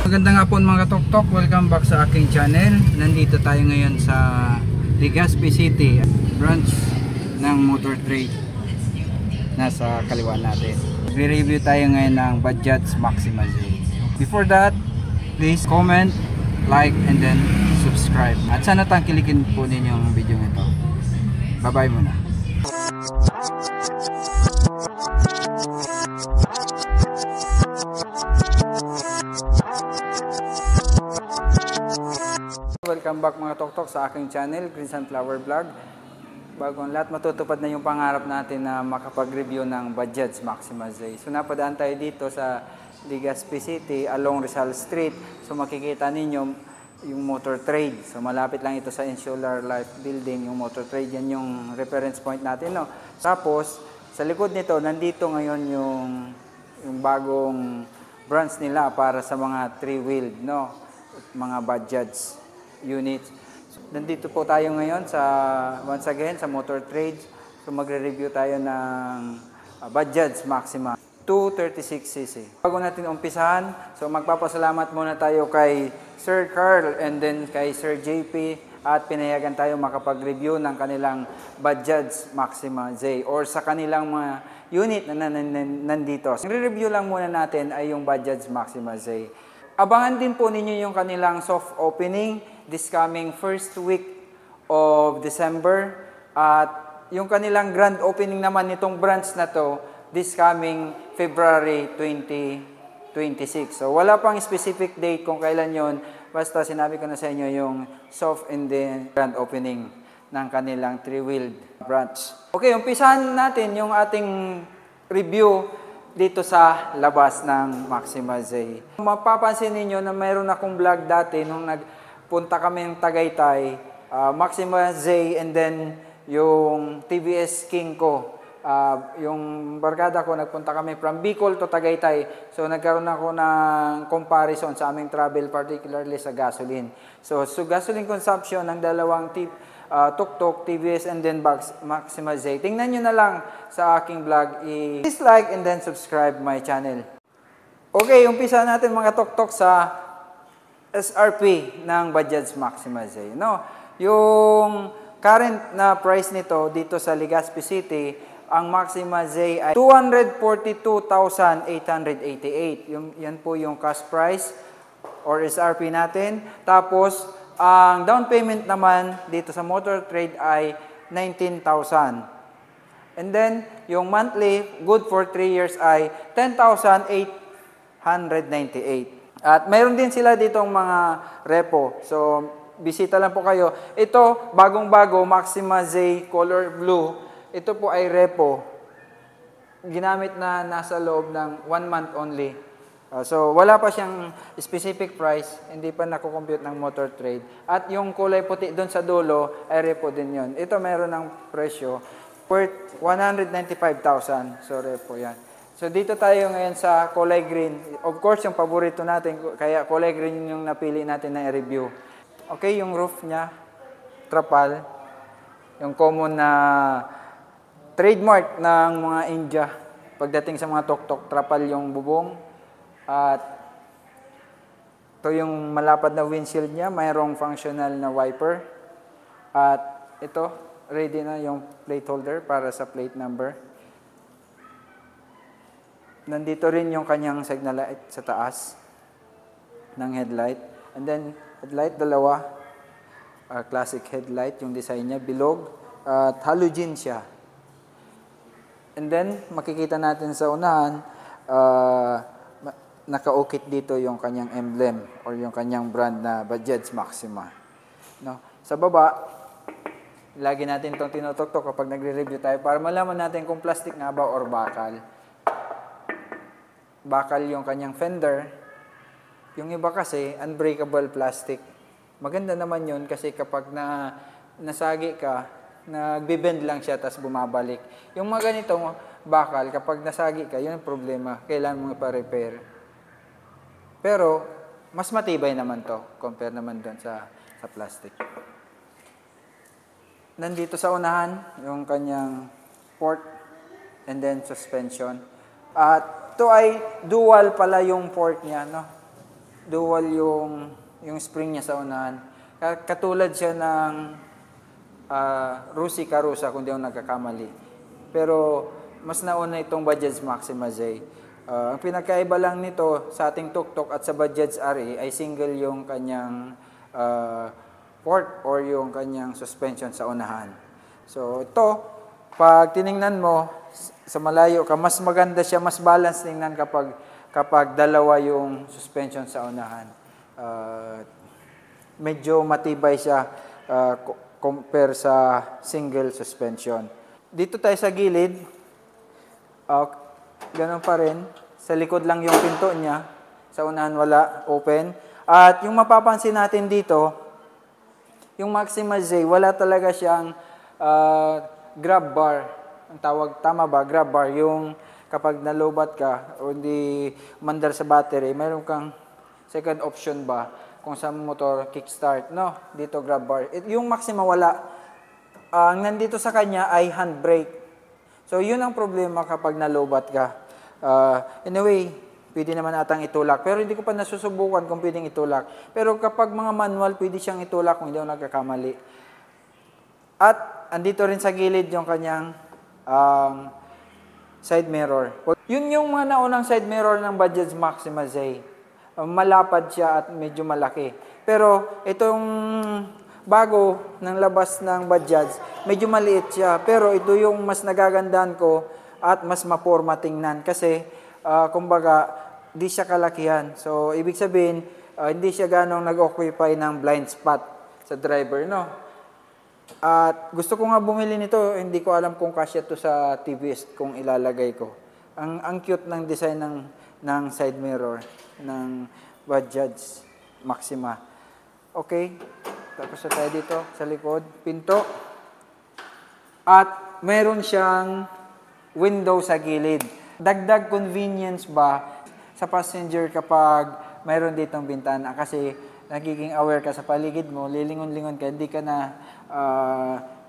Magandang hapon mga Tok-Tok, welcome back sa aking channel. Nandito tayo ngayon sa Legazpi City, branch ng Motor Trade. Nasa kaliwa natin. Re-review tayo ngayon ng Bajaj Maxima Z. Before that, please comment, like, and then subscribe. At sana tangkilikin po ninyo ang video nito. Bye-bye muna. Welcome back mga Tok-Tok sa aking channel, Green Sunflower Vlog. Bago ang lahat, matutupad na yung pangarap natin na makapag-review ng Bajaj Maxima Z. So napadaan tayo dito sa Legazpi City along Rizal Street. So makikita ninyo yung Motor Trade. So malapit lang ito sa Insular Life Building, yung Motor Trade. Yan yung reference point natin, no? Tapos sa likod nito, nandito ngayon yung bagong branch nila para sa mga 3-wheeled, no? Mga Bajaj units. Nandito po tayo ngayon once again sa Motor Trade. So magre-review tayo ng Bajaj Maxima 236cc. Bago natin umpisahan, so magpapasalamat muna tayo kay Sir Carl and then kay Sir JP at pinayagan tayo makapag-review ng kanilang Bajaj Maxima Z or sa kanilang mga unit na nandito. Ang re-review lang muna natin ay yung Bajaj Maxima Z. Abangan din po ninyo yung kanilang soft opening this coming first week of December. At yung kanilang grand opening naman nitong branch na to this coming February 2026. So wala pang specific date kung kailan yon. Basta sinabi ko na sa inyo yung soft and the grand opening ng kanilang 3-wheeled branch. Okay, umpisahan natin yung ating review dito sa labas ng Maxima Z. Mapapansin niyo na mayroon akong vlog dati nung nagpunta kami ng Tagaytay, Maxima Z and then yung TVS King ko. Yung barkada ko, nagpunta kami from Bicol to Tagaytay. So nagkaroon ako ng comparison sa aming travel, particularly sa gasoline. So gasoline consumption ng dalawang Tok-Tok, TVS, and then Maxima Z. Tingnan nyo na lang sa aking vlog. Please like and then subscribe my channel. Okay, umpisa natin mga Tok-Tok sa SRP ng Bajaj Maxima Z. No? Yung current na price nito dito sa Legazpi City, ang Maxima Z ay 242,888. Yan po yung cash price or SRP natin. Tapos, ang down payment naman dito sa Motor Trade ay 19,000. And then, yung monthly, good for 3 years ay 10,898. At mayroon din sila ditong mga repo. So, bisita lang po kayo. Ito, bagong-bago, Maxima Z color blue. Ito po ay repo. Ginamit na nasa loob ng 1 month only. So, wala pa siyang specific price, hindi pa nakukompute ng Motor Trade. At yung kulay puti doon sa dulo, ay repo din yun. Ito meron ng presyo, worth 195,000. So, repo yan. So, dito tayo ngayon sa kulay green. Of course, yung paborito natin, kaya kulay green yung napili natin na i-review. Okay, yung roof niya, trapal. Yung common na trademark ng mga India. Pagdating sa mga Tok-Tok, trapal yung bubong. At ito yung malapad na windshield niya, mayroong functional na wiper. At ito, ready na yung plate holder para sa plate number. Nandito rin yung kanyang signal light sa taas ng headlight. And then, headlight, dalawa. Classic headlight, yung design niya, bilog. At halogen siya. And then, makikita natin sa unahan, nakaukit dito yung kanyang emblem or yung kanyang brand na Bajaj Maxima. No? Sa baba, lagi natin itong tinutok-tok kapag nagre-review tayo para malaman natin kung plastic nga ba or bakal. Bakal yung kanyang fender. Yung iba kasi, unbreakable plastic. Maganda naman yun kasi kapag nasagi ka, nagbibend lang siya tapos bumabalik. Yung mga ganitong bakal, kapag nasagi ka, yun ang problema. Kailangan mo ipa-repair. Pero, mas matibay naman to compare naman doon sa plastic. Nandito sa unahan, yung kanyang port and then suspension. At ito ay dual pala yung port niya, no? dual yung spring niya sa unahan. Katulad siya ng Rusi Karusa kung di ako nagkakamali. Pero mas nauna itong Bajaj Maxima Z. Ang pinakaiba lang nito sa ating tuk-tuk at sa Bajaj RE ay single yung kanyang port or yung kanyang suspension sa unahan. So ito, pag tiningnan mo sa malayo ka, mas maganda siya, mas balance tingnan kapag dalawa yung suspension sa unahan. Medyo matibay siya compare sa single suspension. Dito tayo sa gilid, ganun pa rin. Sa likod lang yung pinto niya. Sa unahan wala, open. At yung mapapansin natin dito, yung Maxima Z, wala talaga siyang grab bar. Ang tawag, tama ba? Grab bar. Yung kapag nalobat ka o hindi mandar sa battery, mayroon kang second option ba? Kung sa motor, kickstart. No, dito grab bar. Yung Maxima wala. Ang nandito sa kanya ay handbrake. So, yun ang problema kapag nalobat ka. Anyway, pwede naman atang itulak. Pero hindi ko pa nasusubukan kung pwedeng itulak. Pero kapag mga manual, pwede siyang itulak kung hindi ako nagkakamali. At, andito rin sa gilid yung kanyang side mirror. Yun yung mga naunang side mirror ng Bajaj Maxima Z. Malapad siya at medyo malaki. Pero, itong bago ng labas ng Bajaj, medyo maliit siya. Pero ito yung mas nagagandahan ko at mas maporma tingnan. Kasi, kumbaga, di siya kalakihan. So, ibig sabihin, hindi siya ganong nag-occupy ng blind spot sa driver, no? At gusto ko nga bumili nito, hindi ko alam kung kasya to sa TVS kung ilalagay ko. Ang cute ng design ng side mirror ng Bajaj Maxima. Okay, tapos na tayo dito sa likod, pinto. At meron siyang window sa gilid. Dagdag convenience ba sa passenger kapag mayroon ditong bintana kasi nagiging aware ka sa paligid mo, lilingon-lingon ka, hindi ka na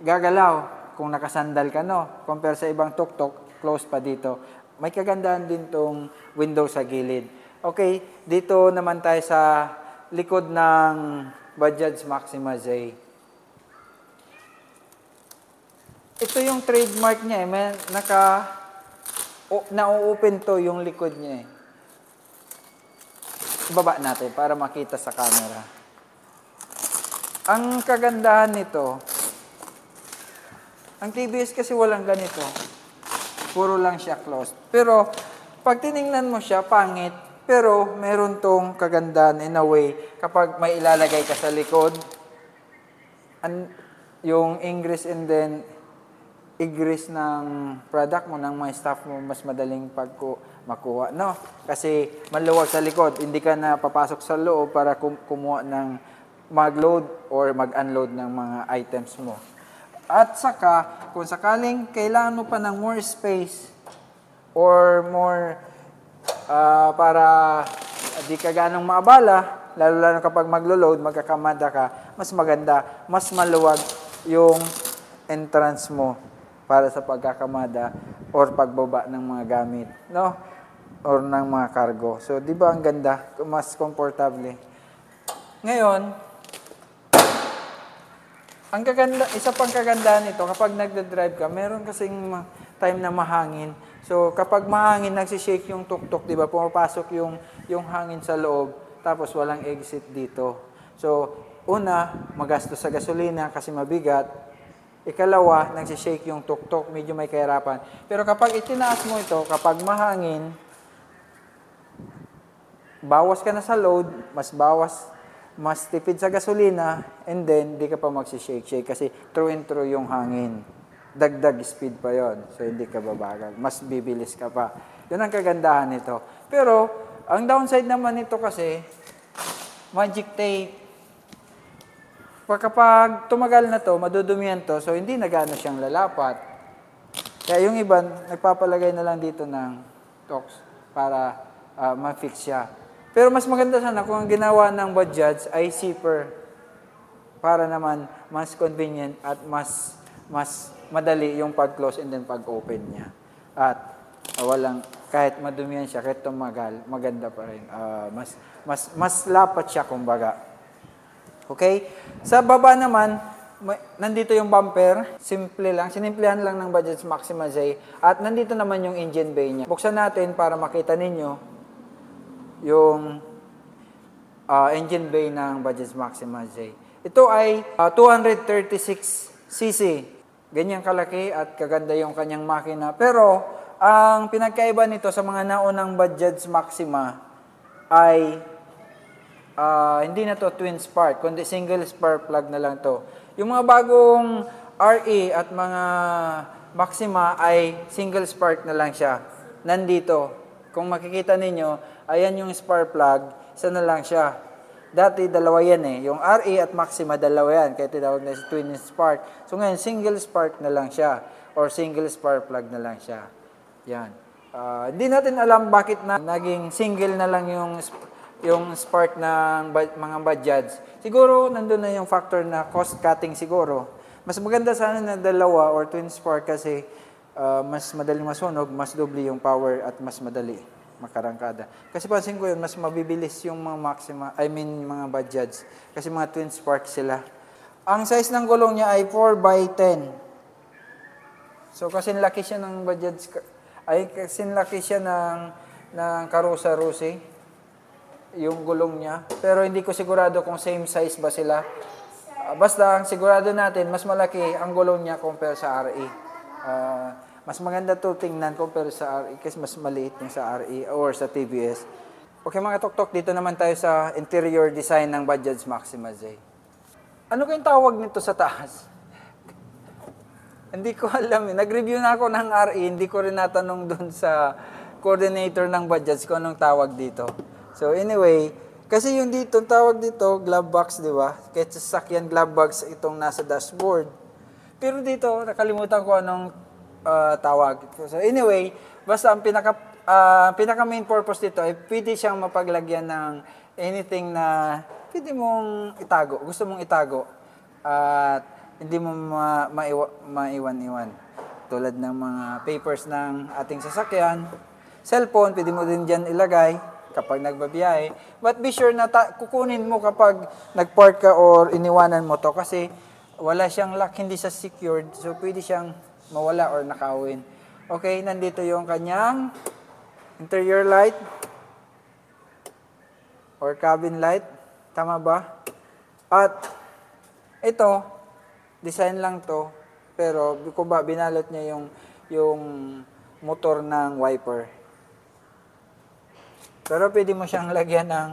gagalaw kung nakasandal ka, no? Compare sa ibang tuk-tuk, close pa dito. May kagandahan din tong window sa gilid. Okay, dito naman tayo sa likod ng Bajaj Maxima Z. Ito yung trademark niya, na-open to yung likod niya. Baba natin para makita sa camera. Ang kagandahan nito, ang TVS kasi walang ganito. Puro lang siya closed. Pero, pag tiningnan mo siya, pangit. Pero, meron tong kagandahan in a way, kapag may ilalagay ka sa likod, yung ingress and then egress ng product mo, ng mga staff mo, mas madaling makuha. No? Kasi maluwag sa likod. Hindi ka na papasok sa loob para kumuha ng mag-load or mag-unload ng mga items mo. At saka, kung sakaling kailangan mo pa ng more space or more para di ka ganong maabala, lalo kapag maglo-load, magkakamada ka, mas maganda, mas maluwag yung entrance mo para sa pagkakamada or pagbaba ng mga gamit, no? Or ng mga cargo. So, di ba ang ganda? Mas komportable. Ngayon, ang kaganda, isa pang kagandahan nito, kapag nagda-drive ka, meron kasing time na mahangin. So, kapag mahangin, nagsishake yung tuk-tuk, di ba? Pumapasok yung hangin sa loob, tapos walang exit dito. So, una, magastos sa gasolina kasi mabigat. Ikalawa, nagsishake yung tuk-tuk, medyo may kahirapan. Pero kapag itinaas mo ito, kapag mahangin, bawas ka na sa load, mas tipid sa gasolina, and then, di ka pa magsishake-shake kasi through and through yung hangin. Dagdag speed pa yon, so hindi ka babagal. Mas bibilis ka pa. Yun ang kagandahan nito. Pero, ang downside naman nito kasi, magic tape. Kapag tumagal na to, madudumihan to, so hindi na gaano siyang lalapat. Kaya yung iba, nagpapalagay na lang dito ng tox para ma-fix siya. Pero mas maganda sana kung ang ginawa ng Bajaj ay zipper para naman mas convenient at mas madali yung pag-close and then pag-open niya. At walang kahit madumihan siya, kahit tumagal, maganda pa rin. Mas lapat siya, kumbaga. Okay? Sa baba naman, nandito yung bumper. Sinimplihan lang ng Bajaj Maxima Z. At nandito naman yung engine bay niya. Buksan natin para makita ninyo yung engine bay ng Bajaj Maxima Z. Ito ay 236cc. Ganyan kalaki at kaganda yung kanyang makina. Pero, ang pinagkaiba nito sa mga naunang Bajaj Maxima ay hindi na to twin spark, kundi single spark plug na lang to. Yung mga bagong RE at mga Maxima ay single spark na lang siya. Nandito. Kung makikita ninyo, ayan yung spark plug, isa na lang siya. Dati dalawa yan eh. Yung RE at Maxima, dalawa yan. Kaya tinawag na twin spark. So ngayon, single spark na lang siya. Or single spark plug na lang siya. Yan. Hindi natin alam bakit na naging single na lang yung spark ng mga Bajaj. Siguro, nandun na yung factor na cost cutting siguro. Mas maganda sana na dalawa or twin spark kasi mas madali masunog, mas doble yung power at mas madali makarangkada. Kasi pansin ko yun, mas mabibilis yung mga Maxima, mga Bajaj. Kasi mga twin spark sila. Ang size ng gulong niya ay 4x10. So, kasinlaki siya ng Bajaj, kasinlaki siya ng Karusa Rossi. Yung gulong niya. Pero hindi ko sigurado kung same size ba sila. Basta, ang sigurado natin, mas malaki ang gulong niya compare sa RE. Mas maganda to tingnan compare sa RE kasi mas maliit yung sa RE or sa TVS. Okay mga tuktok, dito naman tayo sa interior design ng Bajaj Maxima Z. Ano kayong tawag nito sa taas? Hindi ko alam. Nag-review na ako ng RE, hindi ko rin natanong dun sa coordinator ng Bajaj kung anong tawag dito. So anyway, kasi yung dito, tawag dito, glove box, di ba? Kahit sa sasakyan, glove box itong nasa dashboard. Pero dito, nakalimutan ko anong tawag. So anyway, basta ang pinaka main purpose dito ay pwede siyang mapaglagyan ng anything na pwede mong itago, gusto mong itago. At hindi mo maiwan-iwan. Tulad ng mga papers ng ating sasakyan. Cellphone, pwede mo din dyan ilagay kapag nagbabiyahe. But be sure na kukunin mo kapag nagpark ka or iniwanan mo to kasi wala siyang lock, hindi siya secured. So, pwede siyang mawala or nakawin. Okay, nandito yung kanyang interior light or cabin light. Tama ba? At ito, design lang to. Pero, binalot niya yung motor ng wiper. Pero pwede mo siyang lagyan ng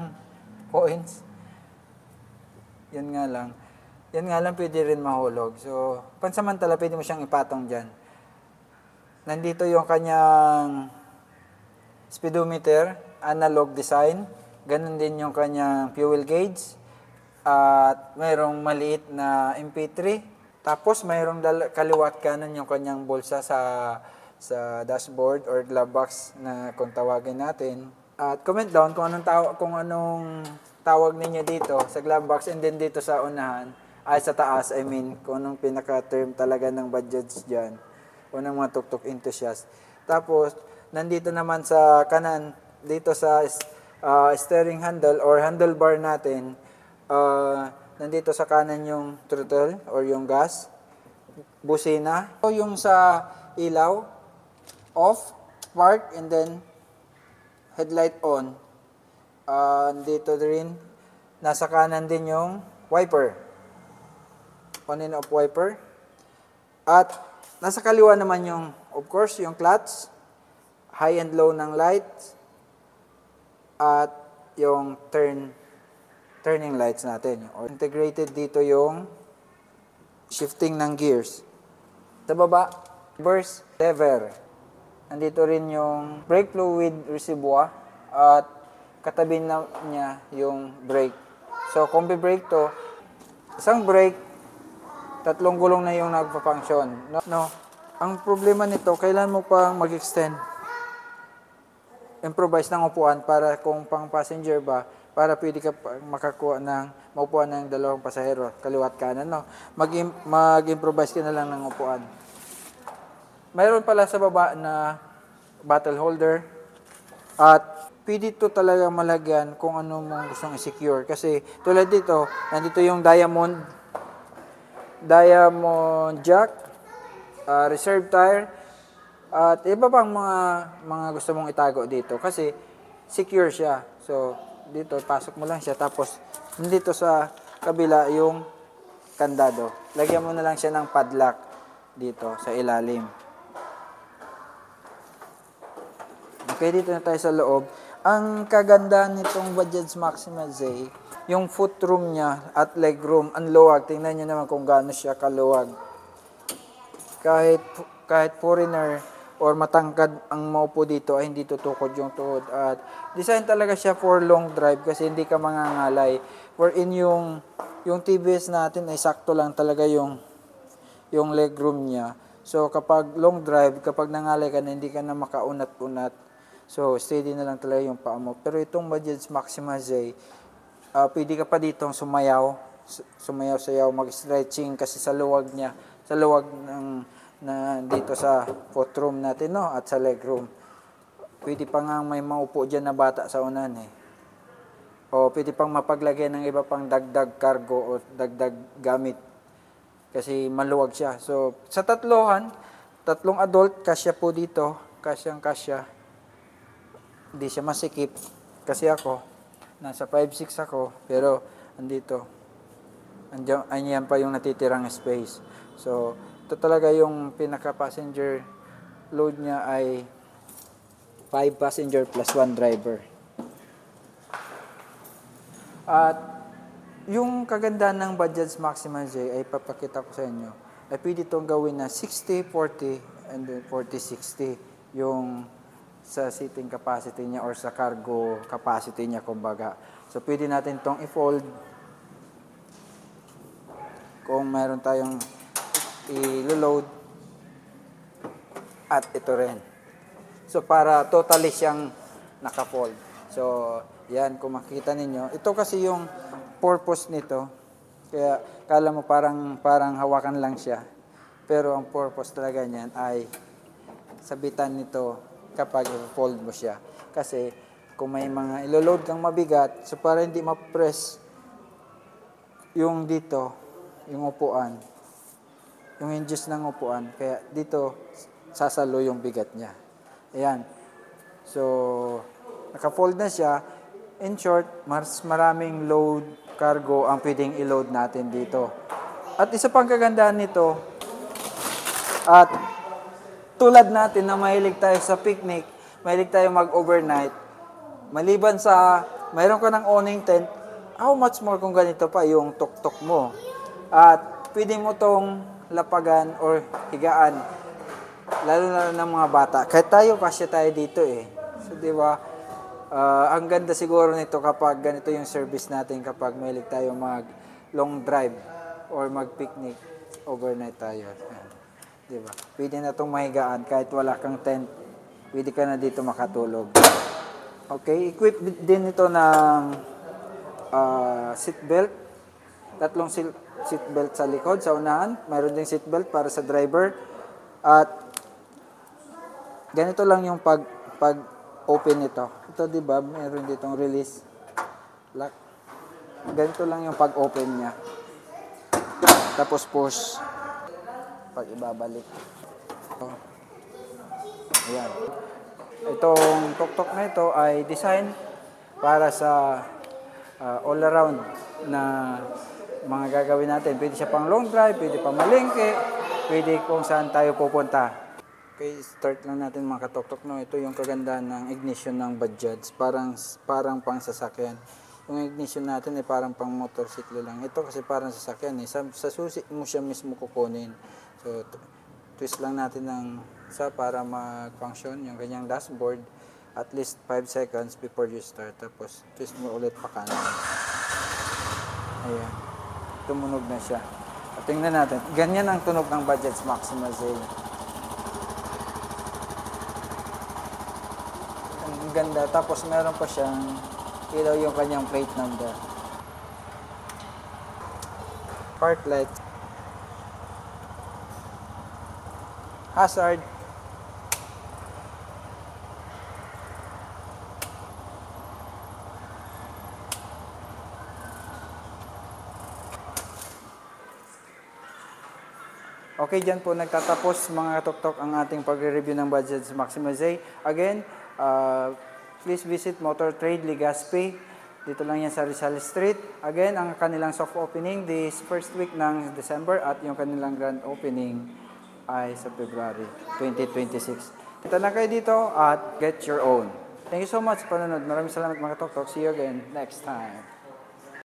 coins. Yan nga lang pwede rin mahulog. So, pansamantala pwede mo siyang ipatong dyan. Nandito yung kanyang speedometer, analog design. Ganon din yung kanyang fuel gauge. At mayroong maliit na MP3. Tapos mayroong kaliwat kanan yung kanyang bulsa sa dashboard or glove box na kung tawagin natin. At comment down kung anong tawag ninyo dito sa glove box and then dito sa unahan, sa taas, kung anong pinaka-term talaga ng Bajaj dyan. Unang mga tuk-tuk enthusiast. Tapos, nandito naman sa kanan, dito sa steering handle or handlebar natin, nandito sa kanan yung throttle or yung gas, busina. Yung sa ilaw, off, park, and then headlight on. Dito rin, nasa kanan din yung wiper. On and off wiper. At nasa kaliwa naman yung, of course, yung clutch, high and low ng lights, at yung turning lights natin. Or integrated dito yung shifting ng gears. Sa baba, reverse lever. Nandito rin yung brake fluid reservoir at katabi niya yung brake. So, combi brake to. Isang brake, 3 gulong na yung nagpa-function. No. Ang problema nito, kailan mo pang mag-extend, improvise ng upuan para kung pang passenger ba, para pwede ka makakuha ng maupuan ng 2 pasahero, kaliwat kanan, no? Mag-improvise ka na lang ng upuan. Mayroon pala sa baba na bottle holder At pwede ito talaga malagyan kung ano mong gustong i-secure. Kasi tulad dito, nandito yung diamond jack, reserve tire, at iba pang mga gusto mong itago dito. Kasi secure siya. So, dito, pasok mo lang siya. Tapos, dito sa kabila yung kandado. Lagyan mo na lang siya ng padlock dito sa ilalim. Okay, dito na tayo sa loob. Ang kagandahan nitong Bajaj Maxima Z, yung footroom niya at legroom, ang luwag. Tingnan niyo naman kung gaano siya kaluwag. Kahit foreigner or matangkad ang maupo dito ay hindi tutukod yung tuhod. At design talaga siya for long drive kasi hindi ka mangangalay. Wherein yung TVS natin ay sakto lang talaga yung legroom niya. So kapag long drive, kapag nangalay ka na, hindi ka na makaunat-unat. So, steady na lang talaga yung paa mo. Pero itong Bajaj Maxima Z, pwede ka pa dito sumayaw-sayaw, mag-stretching kasi sa luwag niya, sa luwag dito sa footroom natin, no? At sa legroom. Pwede pa nga may maupo dyan na bata sa unan eh. O pwede pang mapaglagay ng iba pang dagdag cargo o dagdag gamit. Kasi maluwag siya. So, sa tatlong adult, kasya po dito. Kasyang-kasya. Hindi siya masikip. Kasi ako, nasa 5'6" ako. Pero, andito. Andiyan pa yung natitirang space. So, ito talaga yung pinaka-passenger load niya ay 5 passenger plus 1 driver. At yung kagandahan ng Bajaj Maxima Z ay papakita ko sa inyo ay pwede itong gawin na 60-40 and then 40-60 yung sa seating capacity niya or sa cargo capacity niya kumbaga. So pwede natin itong i-fold kung mayroon tayong i-load at ito rin. So para totally siyang naka-fold. So yan, kung makikita ninyo. Ito kasi yung purpose nito. Kaya kala mo parang hawakan lang siya. Pero ang purpose talaga niyan ay sabitan nito kapag i-fold mo siya. Kasi kung may mga ilo-load kang mabigat, so para hindi ma-press yung dito, yung upuan, yung hinges ng upuan, kaya dito sasalo yung bigat niya. Ayan. So, naka-fold na siya. In short, mas maraming load, cargo ang pwedeng i-load natin dito. At isa pang kagandahan nito, at tulad natin na mahilig tayo sa picnic, mahilig tayo mag-overnight, maliban sa mayroon ka ng awning tent, how much more kung ganito pa yung tuktok mo. At pwede mo tong lapagan or higaan, lalo na ng mga bata. Kahit tayo, kasya tayo dito eh. So, di ba? Ang ganda siguro nito kapag ganito yung service natin kapag mahilig tayo mag long drive or mag-picnic, overnight tayo. Diba? Pwede na itong mahigaan kahit wala kang tent. Pwede ka na dito makatulog. Okay, equip din ito ng seat belt. Tatlong seat belt sa likod, sa unahan. Mayroon ding seat belt para sa driver. At ganito lang yung pag-open nito. Ito, diba? Mayroon ditong release. Lock. Ganito lang yung pag-open niya. Tapos push. Pag ibabalik. Ayan. Itong tuktok na ito ay design para sa all around na mga gagawin natin. Pwede siya pang long drive, pwede pang malengke, pwede kung saan tayo pupunta. Okay, start lang natin mga katuktok. No? Ito yung kagandahan ng ignition ng Bajaj. Parang pang sasakyan. Yung ignition natin ay parang pang motorsiklo lang. Ito kasi parang sasakyan. Sa susi mo siya mismo kukunin. So, twist lang natin ng para mag-function yung kanyang dashboard at least 5 seconds before you start. Tapos, twist mo ulit pa kanan. Ayan. Tumunog na siya. At tingnan natin. Ganyan ang tunog ng Bajaj Maxima Z. Ang ganda. Tapos, meron pa siyang ilaw yung kanyang plate number. Park light. Hazard. Okay, dyan po nagtatapos mga katuktok ang ating pagre-review ng budgets Maxima Zay. Again, please visit Motor Trade Legazpi. Dito lang yan sa Rizal Street. Again, ang kanilang soft opening this first week ng December at yung kanilang grand opening ay sa February 2026. Punta na kayo dito at get your own. Thank you so much sa panonood. Maraming salamat mga katuktok. See you again next time.